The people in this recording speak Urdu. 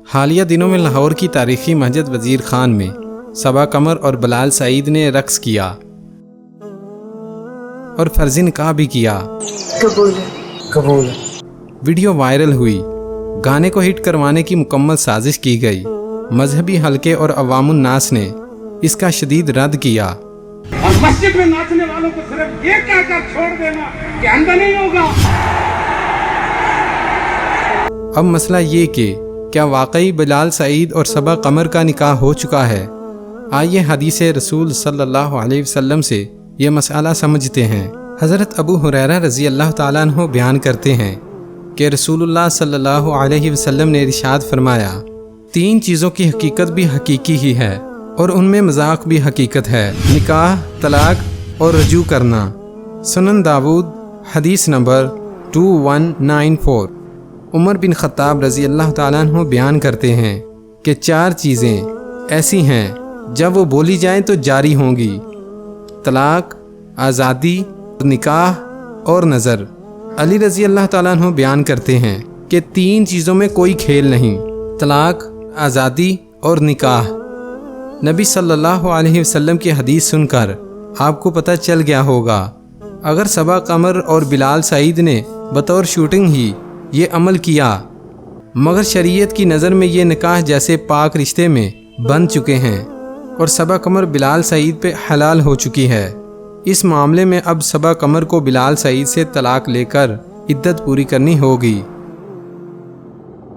حالیہ دنوں میں لاہور کی تاریخی مسجد وزیر خان میں صبا قمر اور بلال سعید نے رقص کیا اور فرضی نکاح بھی کیا۔ قبول۔ ویڈیو وائرل ہوئی، گانے کو ہٹ کروانے کی مکمل سازش کی گئی۔ مذہبی حلقے اور عوام الناس نے اس کا شدید رد کیا۔ اور مسجد میں ناچنے والوں کو صرف یہ کہہ کر چھوڑ دینا کہ اندر نہیں ہوگا۔ اب مسئلہ یہ کہ کیا واقعی بلال سعید اور صبا قمر کا نکاح ہو چکا ہے؟ آئیے حدیث رسول صلی اللہ علیہ وسلم سے یہ مسئلہ سمجھتے ہیں۔ حضرت ابو ہریرہ رضی اللہ تعالیٰ عنہ بیان کرتے ہیں کہ رسول اللہ صلی اللہ علیہ وسلم نے ارشاد فرمایا، 3 چیزوں کی حقیقت بھی حقیقی ہی ہے اور ان میں مذاق بھی حقیقت ہے: نکاح، طلاق اور رجوع کرنا۔ سنن داود حدیث نمبر 2194۔ عمر بن خطاب رضی اللہ تعالیٰ عنہ بیان کرتے ہیں کہ 4 چیزیں ایسی ہیں جب وہ بولی جائیں تو جاری ہوں گی: طلاق، آزادی، نکاح اور نظر۔ علی رضی اللہ تعالیٰ عنہ بیان کرتے ہیں کہ 3 چیزوں میں کوئی کھیل نہیں: طلاق، آزادی اور نکاح۔ نبی صلی اللہ علیہ وسلم کی حدیث سن کر آپ کو پتہ چل گیا ہوگا، اگر صبا قمر اور بلال سعید نے بطور شوٹنگ ہی یہ عمل کیا، مگر شریعت کی نظر میں یہ نکاح جیسے پاک رشتے میں بن چکے ہیں اور صبا قمر بلال سعید پہ حلال ہو چکی ہے، اس معاملے میں اب صبا قمر کو بلال سعید سے طلاق لے کر عدت پوری کرنی ہوگی۔